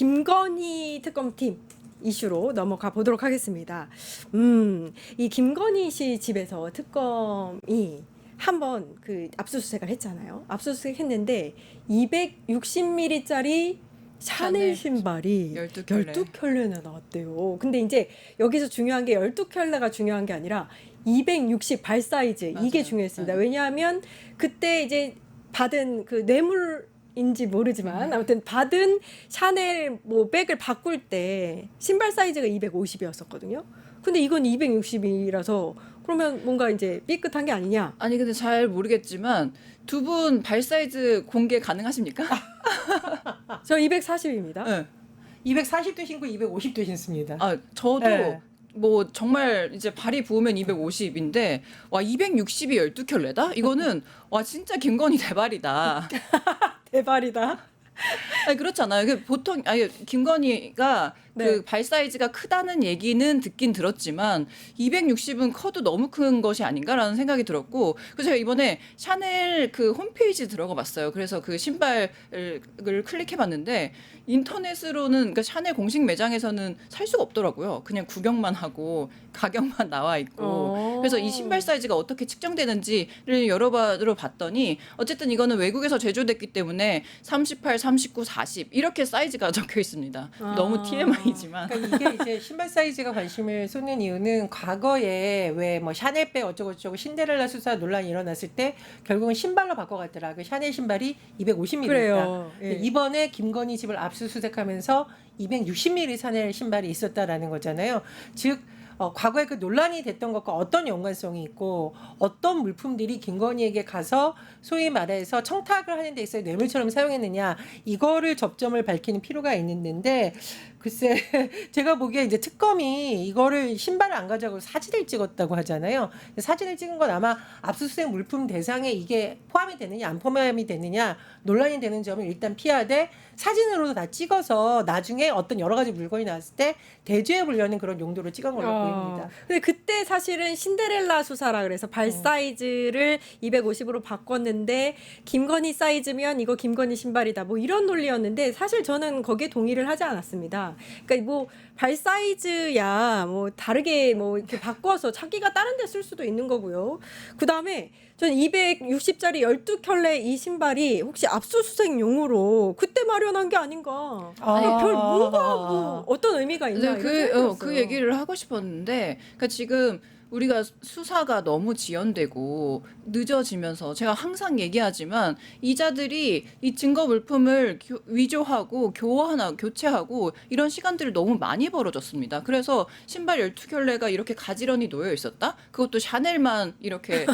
김건희 특검팀 이슈로 넘어가 보도록 하겠습니다. 이 김건희 씨 집에서 특검이 한번 그 압수수색을 했잖아요. 압수수색 했는데 260ml짜리 샤넬 신발이 12켤레나 나왔대요. 근데 이제 여기서 중요한 게 12켤레가 중요한 게 아니라 260 발 사이즈 맞아요. 이게 중요했습니다. 네. 왜냐하면 그때 이제 받은 그 뇌물인지 모르지만 아무튼 받은 샤넬 뭐 백을 바꿀 때 신발 사이즈가 250이었었거든요. 근데 이건 260이라서 그러면 뭔가 이제 삐끗한 게 아니냐? 아니 근데 잘 모르겠지만 두 분 발 사이즈 공개 가능하십니까? 저 240입니다. 네. 240도 신고 250도 신습니다. 아 저도 네. 뭐 정말 이제 발이 부으면 250인데 와 260이 12켤레다? 이거는 와 진짜 김건희 대발이다. 대발이다. 아니 그렇잖아요. 보통 아니 김건희가 네. 그 발 사이즈가 크다는 얘기는 듣긴 들었지만 260은 커도 너무 큰 것이 아닌가라는 생각이 들었고 그래서 제가 이번에 샤넬 그 홈페이지 들어가 봤어요. 그래서 그 신발을 클릭해 봤는데 인터넷으로는 그러니까 샤넬 공식 매장에서는 살 수가 없더라고요. 그냥 구경만 하고 가격만 나와 있고 그래서 이 신발 사이즈가 어떻게 측정되는지를 여러 번으로 봤더니 어쨌든 이거는 외국에서 제조됐기 때문에 38, 39, 40 이렇게 사이즈가 적혀 있습니다. 너무 TMI지만. 그러니까 이게 이제 신발 사이즈가 관심을 쏟는 이유는 과거에 왜 뭐 샤넬백 어쩌고저쩌고 신데렐라 수사 논란이 일어났을 때 결국은 신발로 바꿔갔더라. 그 샤넬 신발이 250ml다. 그래요. 예. 이번에 김건희 집을 압수수색하면서 260ml 샤넬 신발이 있었다라는 거잖아요. 즉 과거에 그 논란이 됐던 것과 어떤 연관성이 있고 어떤 물품들이 김건희에게 가서 소위 말해서 청탁을 하는 데 있어서 뇌물처럼 사용했느냐 이거를 접점을 밝히는 필요가 있는데 글쎄 제가 보기에 이제 특검이 이거를 신발을 안 가져가고 사진을 찍었다고 하잖아요. 사진을 찍은 건 아마 압수수색 물품 대상에 이게 포함이 되느냐 안 포함이 되느냐 논란이 되는 점을 일단 피하되 사진으로도 다 찍어서 나중에 어떤 여러 가지 물건이 나왔을 때 대조해 보려는 그런 용도로 찍은 걸로 보입니다. 근데 그때 사실은 신데렐라 수사라 그래서 발 사이즈를 250으로 바꿨는데 김건희 사이즈면 이거 김건희 신발이다. 뭐 이런 논리였는데 사실 저는 거기에 동의를 하지 않았습니다. 그러니까 뭐 발 사이즈야 뭐 다르게 뭐 이렇게 바꿔서 자기가 다른 데 쓸 수도 있는 거고요. 그다음에 전 260짜리 12켤레 이 신발이 혹시 압수수색용으로 그때 마련한 게 아닌가. 아니 별 뭔가 뭐 어떤 의미가 있나 이런 생각이 그 들었어요. 얘기를 하고 싶었는데, 그러니까 지금 우리가 수사가 너무 지연되고 늦어지면서 제가 항상 얘기하지만 이자들이 이 증거 물품을 위조하고 교체하고 이런 시간들을 너무 많이 벌어졌습니다. 그래서 신발 12켤레가 이렇게 가지런히 놓여 있었다? 그것도 샤넬만 이렇게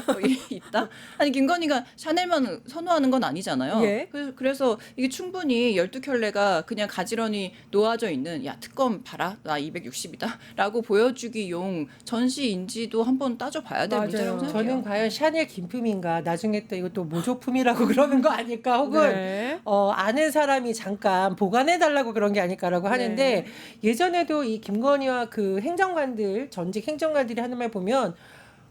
있다? 아니 김건희가 샤넬만 선호하는 건 아니잖아요. 예. 그래서 이게 충분히 12켤레가 그냥 가지런히 놓아져 있는 야 특검 봐라 나 260이다 라고 보여주기용 전시인지도 한번 따져봐야 될 맞아요. 문제라고 생각해요. 저는 과연 샤넬 김품인가 나중에 또 이것도 모조품이라고 그러는 거 아닐까 혹은 네. 아는 사람이 잠깐 보관해 달라고 그런 게 아닐까라고 하는데 네. 예전에도 이 김건희와 그 행정관들 전직 행정관들이 하는 말 보면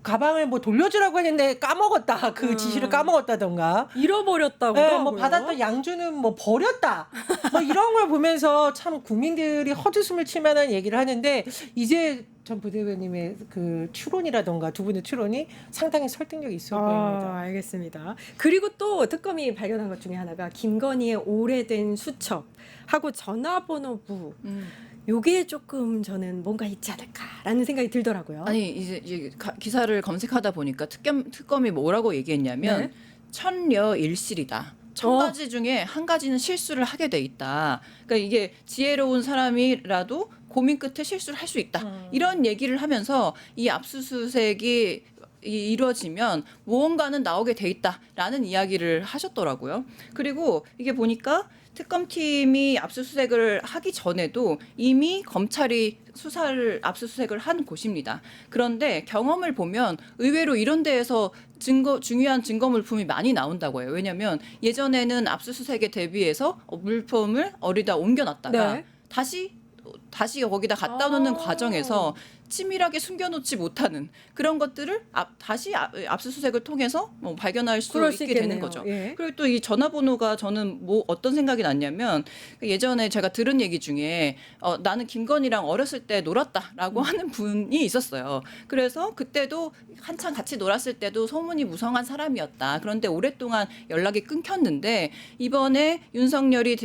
가방을 뭐 돌려주라고 했는데 까먹었다 그 지시를 까먹었다던가 잃어버렸다고. 네, 뭐 받았던 양주는 뭐 버렸다. 뭐 이런 걸 보면서 참 국민들이 헛웃음을 칠 만한 얘기를 하는데 이제 전 부대변님의 그 추론이라던가 두 분의 추론이 상당히 설득력이 있어 보입니다. 알겠습니다. 그리고 또 특검이 발견한 것 중에 하나가 김건희의 오래된 수첩하고 전화번호부. 요게 조금 저는 뭔가 있지 않을까라는 생각이 들더라고요. 아니 이제 기사를 검색하다 보니까 특검이 뭐라고 얘기했냐면 네. 천여일실이다. 1000가지 중에 한 가지는 실수를 하게 돼 있다. 그러니까 이게 지혜로운 사람이라도 고민 끝에 실수를 할 수 있다. 이런 얘기를 하면서 이 압수수색이 이루어지면 무언가는 나오게 돼 있다라는 이야기를 하셨더라고요. 그리고 이게 보니까 특검팀이 압수수색을 하기 전에도 이미 검찰이 압수수색을 한 곳입니다. 그런데 경험을 보면 의외로 이런 데에서 중요한 증거 물품이 많이 나온다고 해요. 왜냐하면 예전에는 압수수색에 대비해서 물품을 어디다 옮겨놨다가 네. 다시 거기다 갖다 놓는 과정에서 치밀하게 숨겨놓지 못하는 그런 것들을 다시 압수수색을 통해서 뭐 발견할 수 그럴 수 있게 되는 있겠네요. 거죠. 예. 그리고 또 이 전화번호가 저는 뭐 어떤 생각이 났냐면 예전에 제가 들은 얘기 중에 나는 김건희랑 어렸을 때 놀았다라고 하는 분이 있었어요. 그래서 그때도 한참 같이 놀았을 때도 소문이 무성한 사람이었다. 그런데 오랫동안 연락이 끊겼는데 이번에 윤석열이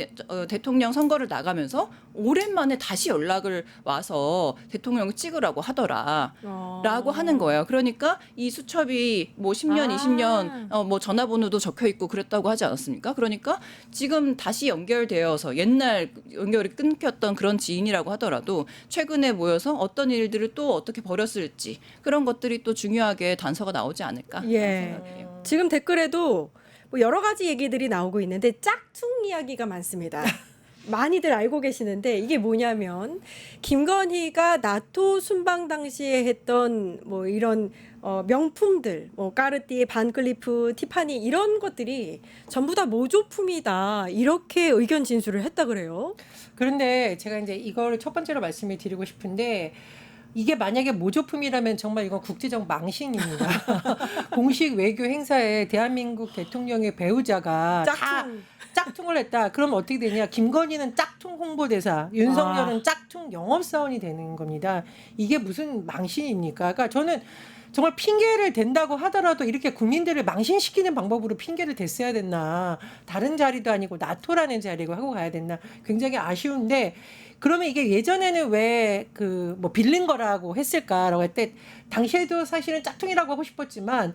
대통령 선거를 나가면서 오랜만에 다시 연락을 와서 대통령을 찍으라고 하더라라고 하는 거예요. 그러니까 이 수첩이 뭐 10년, 20년 뭐 전화번호도 적혀 있고 그랬다고 하지 않았습니까? 그러니까 지금 다시 연결되어서 옛날 연결이 끊겼던 그런 지인이라고 하더라도 최근에 모여서 어떤 일들을 또 어떻게 벌였을지 그런 것들이 또 중요하게 단서가 나오지 않을까 예. 생각해요. 지금 댓글에도 뭐 여러 가지 얘기들이 나오고 있는데 짝퉁 이야기가 많습니다. 많이들 알고 계시는데 이게 뭐냐면 김건희가 나토 순방 당시에 했던 뭐 이런 명품들, 뭐 까르띠에, 반클리프, 티파니 이런 것들이 전부 다 모조품이다 이렇게 의견 진술을 했다 그래요. 그런데 제가 이제 이걸 첫 번째로 말씀을 드리고 싶은데 이게 만약에 모조품이라면 정말 이건 국제적 망신입니다. 공식 외교 행사에 대한민국 대통령의 배우자가 다 짝퉁을 했다. 그럼 어떻게 되냐? 김건희는 짝퉁 홍보대사, 윤석열은 짝퉁 영업사원이 되는 겁니다. 이게 무슨 망신입니까? 그러니까 저는 정말 핑계를 댄다고 하더라도 이렇게 국민들을 망신시키는 방법으로 핑계를 댔어야 됐나. 다른 자리도 아니고 나토라는 자리고 하고 가야 됐나. 굉장히 아쉬운데 그러면 이게 예전에는 왜 그 뭐 빌린 거라고 했을까라고 할 때 당시에도 사실은 짝퉁이라고 하고 싶었지만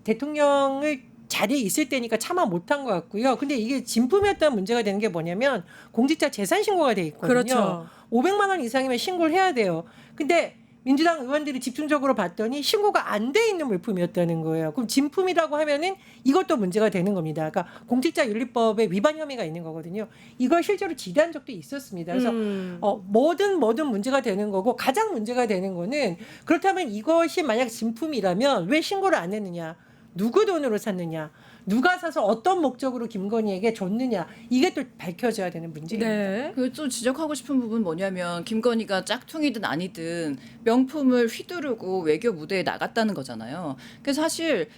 대통령을 자리에 있을 때니까 차마 못한 것 같고요. 근데 이게 진품이었다는 문제가 되는 게 뭐냐면 공직자 재산 신고가 돼 있거든요. 그렇죠. 500만 원 이상이면 신고를 해야 돼요. 근데 민주당 의원들이 집중적으로 봤더니 신고가 안 돼 있는 물품이었다는 거예요. 그럼 진품이라고 하면은 이것도 문제가 되는 겁니다. 그러니까 공직자윤리법에 위반 혐의가 있는 거거든요. 이걸 실제로 질의한 적도 있었습니다. 그래서 뭐든 문제가 되는 거고 가장 문제가 되는 거는 그렇다면 이것이 만약 진품이라면 왜 신고를 안 했느냐? 누구 돈으로 샀느냐? 누가 사서 어떤 목적으로 김건희에게 줬느냐? 이게 또 밝혀져야 되는 문제입니다. 네. 그 좀 지적하고 싶은 부분 뭐냐면 김건희가 짝퉁이든 아니든 명품을 휘두르고 외교 무대에 나갔다는 거잖아요. 그래서 사실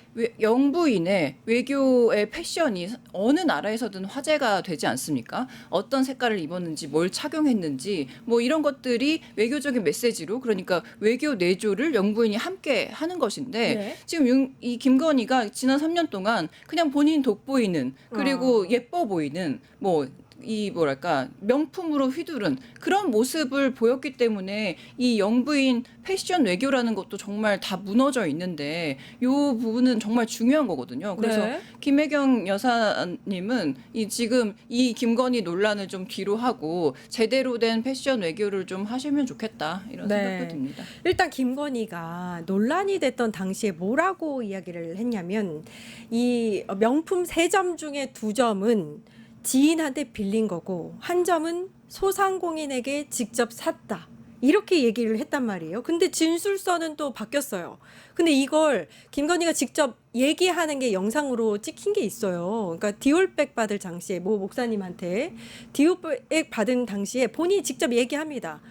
영부인의 외교의 패션이 어느 나라에서든 화제가 되지 않습니까? 어떤 색깔을 입었는지 뭘 착용했는지 뭐 이런 것들이 외교적인 메시지로 그러니까 외교 내조를 영부인이 함께 하는 것인데 네. 지금 이 김건희가 지난 3년 동안 그냥 본인 돋보이는 그리고 예뻐 보이는 뭐 이 뭐랄까 명품으로 휘두른 그런 모습을 보였기 때문에 이 영부인 패션 외교라는 것도 정말 다 무너져 있는데 이 부분은 정말 중요한 거거든요. 그래서 네. 김혜경 여사님은 지금 이 김건희 논란을 좀 뒤로 하고 제대로 된 패션 외교를 좀 하시면 좋겠다 이런 네. 생각도 듭니다. 일단 김건희가 논란이 됐던 당시에 뭐라고 이야기를 했냐면 이 명품 3점 중에 2점은 지인한테 빌린 거고 한 점은 소상공인에게 직접 샀다. 이렇게 얘기를 했단 말이에요. 근데 진술서는 또 바뀌었어요. 근데 이걸 김건희가 직접 얘기하는 게 영상으로 찍힌 게 있어요. 그러니까 디올백 받을 당시에 모 목사님한테 디올백 받은 당시에 본인이 직접 얘기합니다.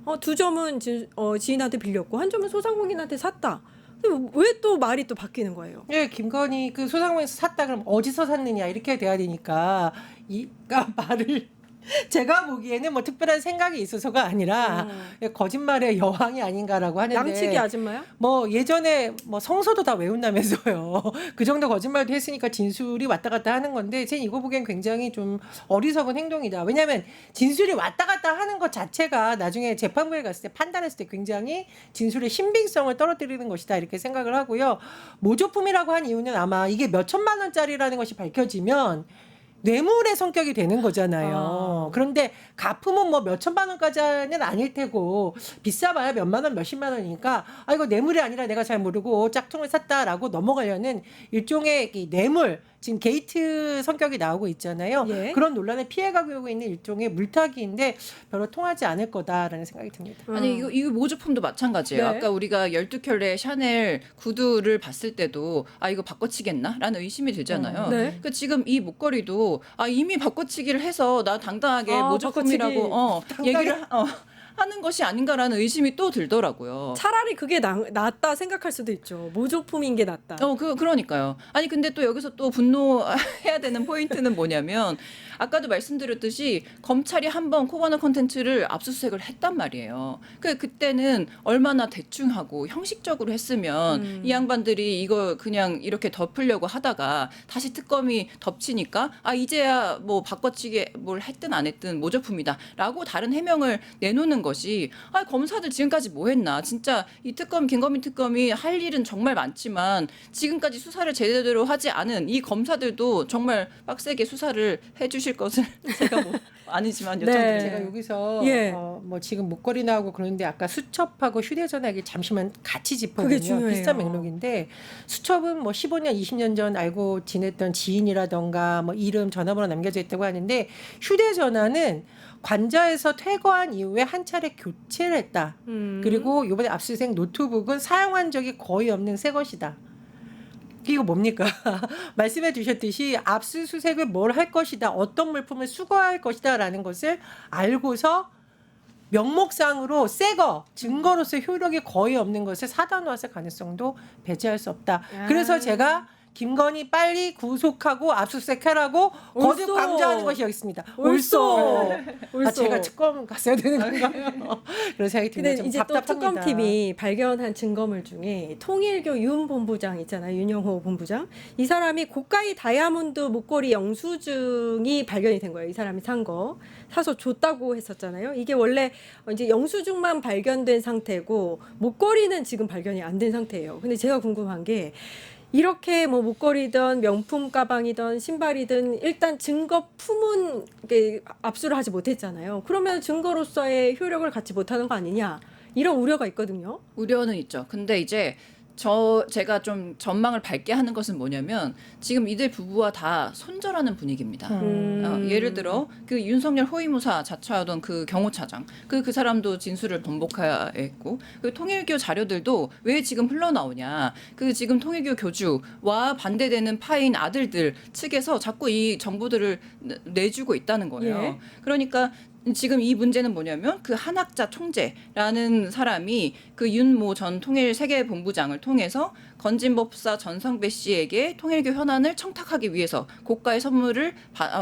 2점은 지인한테 빌렸고 한 점은 소상공인한테 샀다. 왜 또 말이 또 바뀌는 거예요? 예, 김건희 그 소상공인에서 샀다 그럼 어디서 샀느냐 이렇게 돼야 되니까 이가 말을 제가 보기에는 뭐 특별한 생각이 있어서가 아니라 거짓말의 여왕이 아닌가라고 하는데 양치기 아줌마요? 뭐 예전에 뭐 성서도 다 외운다면서요. 그 정도 거짓말도 했으니까 진술이 왔다 갔다 하는 건데 제 이거 보기엔 굉장히 좀 어리석은 행동이다. 왜냐하면 진술이 왔다 갔다 하는 것 자체가 나중에 재판부에 갔을 때 판단했을 때 굉장히 진술의 신빙성을 떨어뜨리는 것이다 이렇게 생각을 하고요. 모조품이라고 한 이유는 아마 이게 몇 천만 원짜리라는 것이 밝혀지면 뇌물의 성격이 되는 거잖아요. 그런데 가품은 뭐 몇 천만 원까지는 아닐 테고 비싸봐야 몇만 원, 몇십만 원이니까 아 이거 뇌물이 아니라 내가 잘 모르고 짝퉁을 샀다라고 넘어가려는 일종의 이 뇌물 지금 게이트 성격이 나오고 있잖아요. 예. 그런 논란을 피해가고 있는 일종의 물타기인데 별로 통하지 않을 거다라는 생각이 듭니다. 아니 이거 모조품도 마찬가지예요. 네. 아까 우리가 12켤레 샤넬 구두를 봤을 때도 아 이거 바꿔치겠나? 라는 의심이 들잖아요. 네. 그러니까 지금 이 목걸이도 이미 바꿔치기를 해서 나 당당하게 바꿔치기. 모조품이라고 얘기를 하는 것이 아닌가라는 의심이 또 들더라고요. 차라리 그게 낫다 생각할 수도 있죠. 모조품인 게 낫다. 그러니까요. 아니, 근데 또 여기서 또 분노해야 되는 포인트는 뭐냐면, 아까도 말씀드렸듯이 검찰이 한번 코바나 콘텐츠를 압수수색을 했단 말이에요. 그때는 얼마나 대충 하고 형식적으로 했으면 이 양반들이 이거 그냥 이렇게 덮으려고 하다가 다시 특검이 덮치니까 이제야 뭐 바꿔치기 뭘 했든 안 했든 모조품이다라고 다른 해명을 내놓는 것이, 검사들 지금까지 뭐 했나. 진짜 이 특검, 김건희 특검이 할 일은 정말 많지만 지금까지 수사를 제대로 하지 않은 이 검사들도 정말 빡세게 수사를 해주실 것을 제가 뭐 아니지만 네. 여쭤드립니다. 제가 여기서 예. 뭐 지금 목걸이 나오고 그러는데 아까 수첩하고 휴대전화 얘기 잠시만 같이 그게 짚어보면 중요해요. 비슷한 맥락인데, 수첩은 뭐 15년, 20년 전 알고 지냈던 지인이라던가 뭐 이름, 전화번호 남겨져 있다고 하는데, 휴대전화는 관저에서 퇴거한 이후에 한 차례 교체를 했다. 그리고 이번에 압수수색 노트북은 사용한 적이 거의 없는 새 것이다. 이거 뭡니까? 말씀해 주셨듯이 압수수색을 뭘 할 것이다, 어떤 물품을 수거할 것이다 라는 것을 알고서 명목상으로 새거, 증거로서 효력이 거의 없는 것을 사다 놓았을 가능성도 배제할 수 없다. 그래서 제가 김건희 빨리 구속하고 압수수색하라고 거듭 옳소. 강조하는 것이 여기 있습니다. 옳소. 옳소. 제가 특검 갔어야 되는 건가요? 그런 생각이 듭니다. 근데 좀 이제 또 답답합니다. 특검팀이 발견한 증거물 중에 통일교 윤 본부장 있잖아요. 윤영호 본부장. 이 사람이 고가의 다이아몬드 목걸이 영수증이 발견이 된 거예요. 이 사람이 산 거. 사서 줬다고 했었잖아요. 이게 원래 이제 영수증만 발견된 상태고 목걸이는 지금 발견이 안 된 상태예요. 근데 제가 궁금한 게, 이렇게 뭐 목걸이든 명품 가방이든 신발이든 일단 증거품은 이게 압수를 하지 못했잖아요. 그러면 증거로서의 효력을 갖지 못하는 거 아니냐, 이런 우려가 있거든요. 우려는 있죠. 근데 이제 제가 좀 전망을 밝게 하는 것은 뭐냐면, 지금 이들 부부와 다 손절하는 분위기입니다. 예를 들어 그 윤석열 호위무사 자처하던 그 경호차장, 그 사람도 진술을 번복해야 했고, 그 통일교 자료들도 왜 지금 흘러나오냐, 그 지금 통일교 교주와 반대되는 파인 아들들 측에서 자꾸 이 정보들을 내주고 있다는 거예요. 예. 그러니까 지금 이 문제는 뭐냐면, 그 한학자 총재라는 사람이 그 윤모 전 통일 세계본부장을 통해서 건진법사 전성배 씨에게 통일교 현안을 청탁하기 위해서 고가의 선물을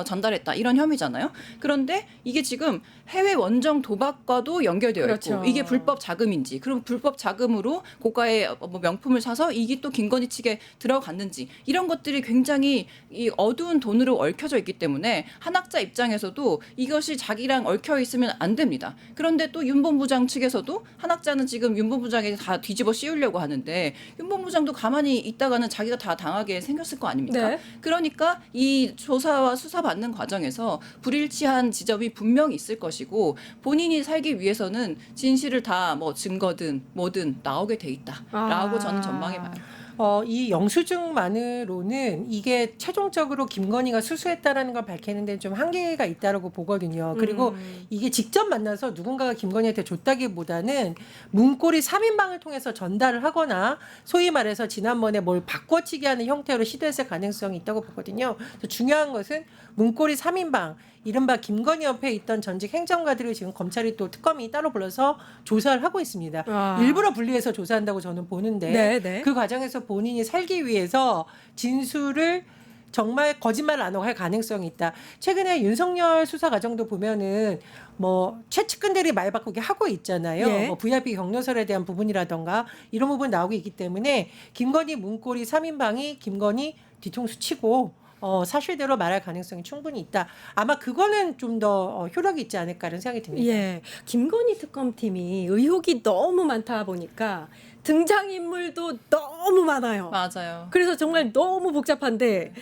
전달했다, 이런 혐의잖아요. 그런데 이게 지금 해외 원정 도박과도 연결되어 그렇죠. 있고, 이게 불법 자금인지, 그럼 불법 자금으로 고가의 뭐 명품을 사서 이게 또 김건희 측에 들어갔는지, 이런 것들이 굉장히 이 어두운 돈으로 얽혀져 있기 때문에 한학자 입장에서도 이것이 자기랑 얽혀 있으면 안 됩니다. 그런데 또 윤 본부장 측에서도 한학자는 지금 윤 본부장에 다 뒤집어 씌우려고 하는데, 윤 본부장도 가만히 있다가는 자기가 다 당하게 생겼을 거 아닙니까? 네. 그러니까 이 조사와 수사받는 과정에서 불일치한 지점이 분명히 있을 것이고, 본인이 살기 위해서는 진실을 다 뭐 증거든 뭐든 나오게 돼 있다라고 저는 전망해 봐요. 이 영수증만으로는 이게 최종적으로 김건희가 수수했다라는 걸 밝히는 데 좀 한계가 있다라고 보거든요. 그리고 이게 직접 만나서 누군가가 김건희한테 줬다기보다는 문고리 3인방을 통해서 전달을 하거나, 소위 말해서 지난번에 뭘 바꿔치기 하는 형태로 시도했을 가능성이 있다고 보거든요. 그래서 중요한 것은 문고리 3인방, 이른바 김건희 옆에 있던 전직 행정가들을 지금 검찰이 또 특검이 따로 불러서 조사를 하고 있습니다. 일부러 분리해서 조사한다고 저는 보는데, 네, 네. 그 과정에서 본인이 살기 위해서 진술을 정말 거짓말 안 하고 할 가능성이 있다. 최근에 윤석열 수사 과정도 보면은 뭐 최측근들이 말 바꾸게 하고 있잖아요. 예. 뭐 VIP 경로설에 대한 부분이라던가 이런 부분 나오고 있기 때문에 김건희 문고리 3인방이 김건희 뒤통수 치고 사실대로 말할 가능성이 충분히 있다. 아마 그거는 좀 더 효력이 있지 않을까라는 생각이 듭니다. 예, 김건희 특검팀이 의혹이 너무 많다 보니까 등장인물도 너무 많아요. 맞아요. 그래서 정말 너무 복잡한데,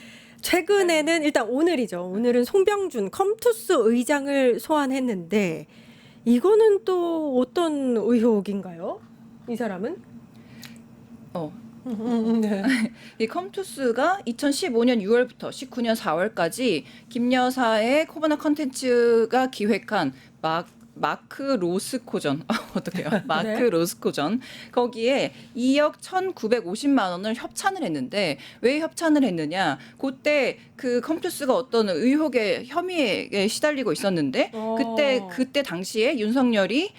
최근에는 일단 오늘이죠. 오늘은 송병준 컴투스 의장을 소환했는데, 이거는 또 어떤 의혹인가요? 이 사람은? 네. 이 컴투스가 2015년 6월부터 19년 4월까지 김 여사의 코바나 컨텐츠가 기획한 마크 로스코전 어떡해요? 마크 네. 로스코전 거기에 2억 1,950만 원을 협찬을 했는데, 왜 협찬을 했느냐? 그때 그 컴투스가 어떤 의혹의 혐의에 시달리고 있었는데, 그때 당시에 윤석열이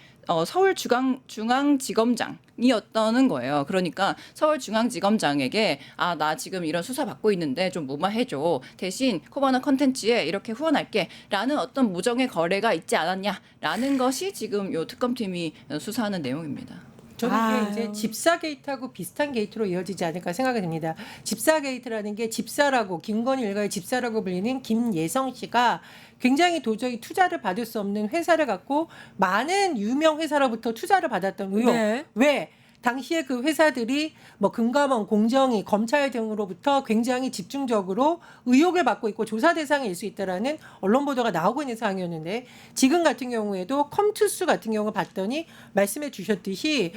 서울중앙지검장이었다는 거예요. 그러니까 서울중앙지검장에게 나 지금 이런 수사 받고 있는데 좀 무마해줘. 대신 코바나 컨텐츠에 이렇게 후원할게라는 어떤 무정의 거래가 있지 않았냐라는 것이 지금 요 특검팀이 수사하는 내용입니다. 저는 이게 이제 집사 게이트하고 비슷한 게이트로 이어지지 않을까 생각이 듭니다. 집사 게이트라는 게 집사라고 김건희 일가의 집사라고 불리는 김예성 씨가 굉장히 도저히 투자를 받을 수 없는 회사를 갖고 많은 유명 회사로부터 투자를 받았던 의혹. 네. 왜? 당시에 그 회사들이 뭐 금감원, 공정위, 검찰 등으로부터 굉장히 집중적으로 의혹을 받고 있고 조사 대상일 수 있다라는 언론 보도가 나오고 있는 상황이었는데 지금 같은 경우에도 컴투스 같은 경우 봤더니 말씀해 주셨듯이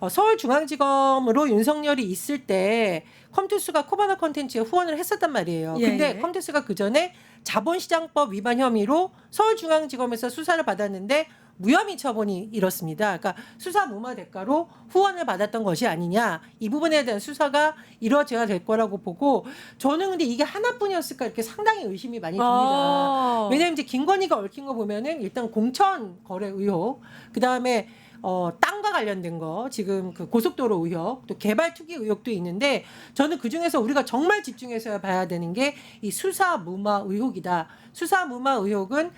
서울중앙지검으로 윤석열이 있을 때 컴투스가 코바나 컨텐츠에 후원을 했었단 말이에요. 예, 근데 예. 컴투스가 그 전에 자본시장법 위반 혐의로 서울중앙지검에서 수사를 받았는데 무혐의 처분이 이렇습니다. 그러니까 수사 무마 대가로 후원을 받았던 것이 아니냐. 이 부분에 대한 수사가 이루어져야 될 거라고 보고 저는 근데 이게 하나뿐이었을까 이렇게 상당히 의심이 많이 듭니다. 왜냐하면 이제 김건희가 얽힌 거 보면은 일단 공천 거래 의혹, 그 다음에 땅과 관련된 거, 지금 그 고속도로 의혹, 또 개발 투기 의혹도 있는데 저는 그 중에서 우리가 정말 집중해서 봐야 되는 게 이 수사 무마 의혹이다. 수사 무마 의혹은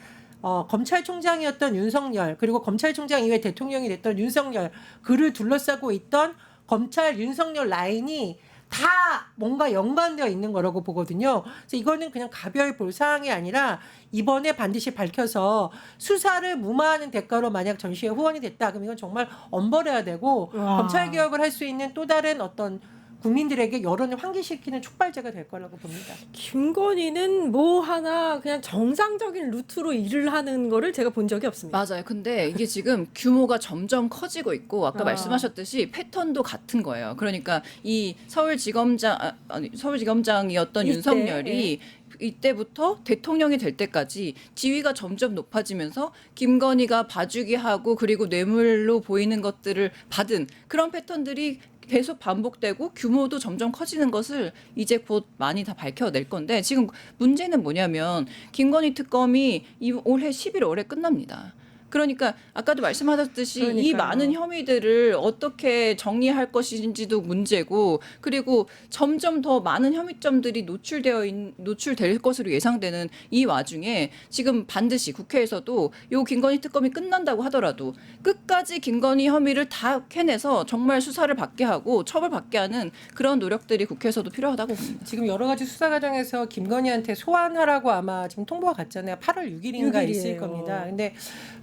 검찰총장이었던 윤석열 그리고 검찰총장 이후에 대통령이 됐던 윤석열 그를 둘러싸고 있던 검찰 윤석열 라인이 다 뭔가 연관되어 있는 거라고 보거든요. 그래서 이거는 그냥 가벼이 볼 사항이 아니라 이번에 반드시 밝혀서 수사를 무마하는 대가로 만약 전시에 후원이 됐다. 그럼 이건 정말 엄벌해야 되고 와. 검찰 개혁을 할 수 있는 또 다른 어떤 국민들에게 여론을 환기시키는 촉발제가 될 거라고 봅니다. 김건희는 뭐 하나 그냥 정상적인 루트로 일을 하는 거를 제가 본 적이 없습니다. 맞아요. 근데 이게 지금 규모가 점점 커지고 있고 아까 아. 말씀하셨듯이 패턴도 같은 거예요. 그러니까 이 서울지검장이었던 이때, 윤석열이 이때부터 대통령이 될 때까지 지위가 점점 높아지면서 김건희가 봐주기하고 그리고 뇌물로 보이는 것들을 받은 그런 패턴들이 계속 반복되고 규모도 점점 커지는 것을 이제 곧 많이 다 밝혀낼 건데 지금 문제는 뭐냐면 김건희 특검이 올해 11월에 끝납니다. 그러니까 아까도 말씀하셨듯이 이 그러니까요. 많은 혐의들을 어떻게 정리할 것인지도 문제고 그리고 점점 더 많은 혐의점들이 노출될 것으로 예상되는 이 와중에 지금 반드시 국회에서도 요 김건희 특검이 끝난다고 하더라도 끝까지 김건희 혐의를 다 캐내서 정말 수사를 받게 하고 처벌받게 하는 그런 노력들이 국회에서도 필요하다고 봅니다. 지금 여러 가지 수사 과정에서 김건희한테 소환하라고 아마 지금 통보가 갔잖아요. 8월 6일인가 있을 6일이에요. 겁니다. 근데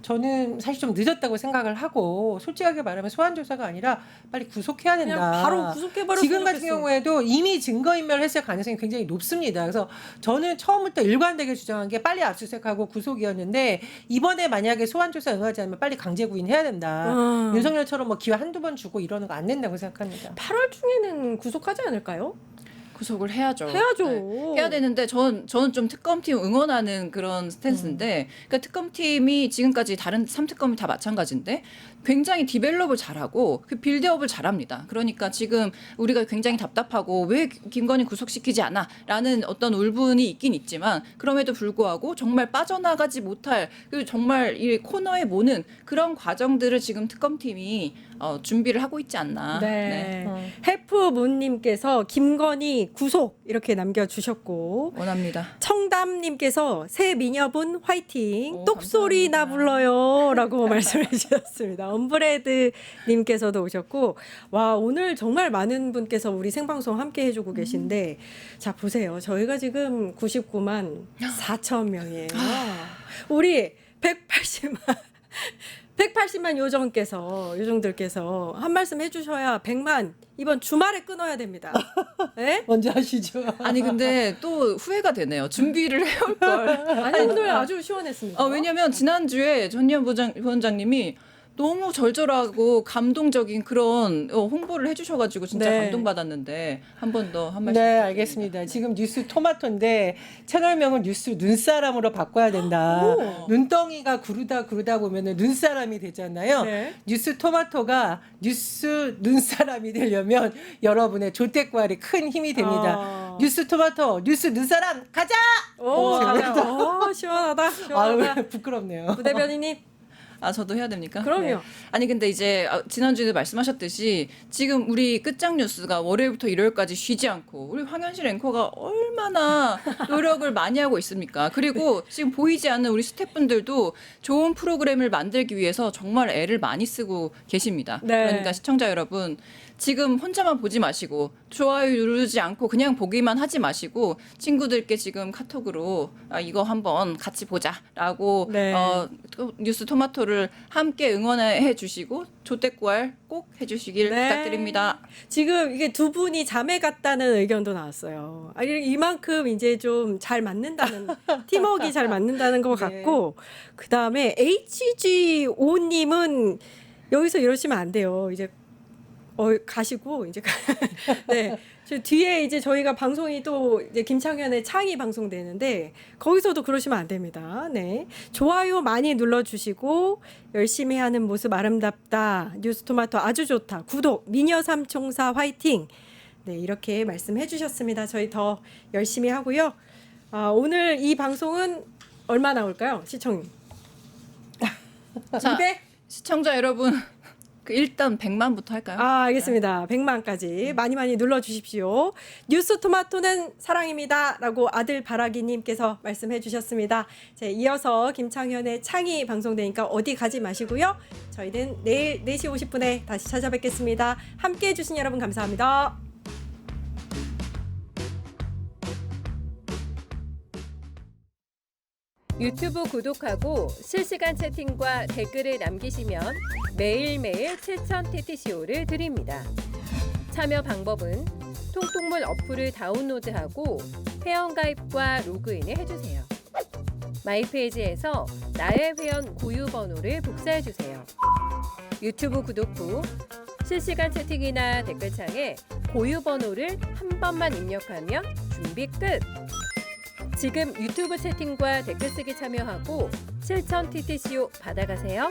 저는 사실 좀 늦었다고 생각을 하고 솔직하게 말하면 소환 조사가 아니라 빨리 구속해야 된다. 그냥 바로 구속해버렸으면 지금 같은 좋겠어. 경우에도 이미 증거인멸을 했을 가능성이 굉장히 높습니다. 그래서 저는 처음부터 일관되게 주장한 게 빨리 압수수색하고 구속이었는데 이번에 만약에 소환 조사 응하지 않으면 빨리 강제 구인해야 된다. 윤석열처럼 뭐 기회 한두 번 주고 이러는 거 안 된다고 생각합니다. 8월 중에는 구속하지 않을까요? 구속을 해야죠. 해야죠. 네. 해야 되는데 저는 좀 특검팀 응원하는 그런 스탠스인데 그러니까 특검팀이 지금까지 다른 3특검이 다 마찬가지인데 굉장히 디벨롭을 잘하고 그 빌드업을 잘합니다. 그러니까 지금 우리가 굉장히 답답하고 왜 김건희 구속시키지 않아라는 어떤 울분이 있긴 있지만 그럼에도 불구하고 정말 빠져나가지 못할 그 정말 이 코너에 모는 그런 과정들을 지금 특검팀이 준비를 하고 있지 않나. 네. 헬프문님께서 김건희 구속 이렇게 남겨주셨고 원합니다. 청담님께서 새 미녀분 화이팅 오, 똑소리나 감사합니다. 불러요라고 말씀해 주셨습니다. 엄브레드님께서도 오셨고 와 오늘 정말 많은 분께서 우리 생방송 함께 해주고 계신데 자 보세요 저희가 지금 99만 4천 명이에요. 우리 180만 요정들께서 한 말씀 해주셔야 100만 이번 주말에 끊어야 됩니다. 네? 먼저 하시죠. 아니 근데 또 후회가 되네요. 준비를 해올 걸. 아니 오늘 아주 시원했습니다. 왜냐면 지난주에 전희연 부원장님이 너무 절절하고 감동적인 그런 홍보를 해주셔가지고 진짜 네. 감동받았는데 한 번 더 한 말씀. 네, 알겠습니다. 지금 뉴스 토마토인데 채널명을 뉴스 눈사람으로 바꿔야 된다. 오. 눈덩이가 구르다 보면은 눈사람이 되잖아요. 네. 뉴스 토마토가 뉴스 눈사람이 되려면 여러분의 조태구알이 큰 힘이 됩니다. 뉴스 토마토, 뉴스 눈사람 가자! 오, 재밌다. 시원하다. 시원하다. 아유, 부끄럽네요. 부대변인님. 아, 저도 해야 됩니까? 그럼요. 네. 아니 근데 이제 지난주에도 말씀하셨듯이 지금 우리 끝장 뉴스가 월요일부터 일요일까지 쉬지 않고 우리 황현실 앵커가 얼마나 노력을 많이 하고 있습니까? 그리고 지금 보이지 않는 우리 스태프분들도 좋은 프로그램을 만들기 위해서 정말 애를 많이 쓰고 계십니다. 네. 그러니까 시청자 여러분 지금 혼자만 보지 마시고 좋아요 누르지 않고 그냥 보기만 하지 마시고 친구들께 지금 카톡으로 이거 한번 같이 보자라고 네. 뉴스 토마토를 함께 응원해 주시고 조태구알 꼭 해주시길 네. 부탁드립니다. 지금 이게 두 분이 자매 같다는 의견도 나왔어요. 아니, 이만큼 이제 좀 잘 맞는다는 팀워크가 잘 맞는다는 것 네. 같고 그 다음에 HG5님은 여기서 이러시면 안 돼요. 이제 가시고 이제 네. 저 뒤에 이제 저희가 방송이 또 이제 김창현의 창이 방송되는데 거기서도 그러시면 안 됩니다. 네. 좋아요 많이 눌러주시고 열심히 하는 모습 아름답다. 뉴스토마토 아주 좋다. 구독 미녀 삼총사 화이팅. 네 이렇게 말씀해 주셨습니다. 저희 더 열심히 하고요. 오늘 이 방송은 얼마 나올까요? 시청률. 자, 200? 시청자 여러분 일단 100만부터 할까요? 알겠습니다. 100만까지 많이 많이 눌러주십시오. 뉴스 토마토는 사랑입니다. 라고 아들 바라기님께서 말씀해 주셨습니다. 이어서 김창현의 창이 방송되니까 어디 가지 마시고요. 저희는 내일 4시 50분에 다시 찾아뵙겠습니다. 함께해 주신 여러분 감사합니다. 유튜브 구독하고 실시간 채팅과 댓글을 남기시면 매일매일 7,000TTCO를 드립니다. 참여 방법은 통통물 어플을 다운로드하고 회원가입과 로그인을 해주세요. 마이페이지에서 나의 회원 고유 번호를 복사해주세요. 유튜브 구독 후 실시간 채팅이나 댓글창에 고유 번호를 한 번만 입력하면 준비 끝! 지금 유튜브 채팅과 댓글 쓰기 참여하고 7,000TTCO 받아가세요.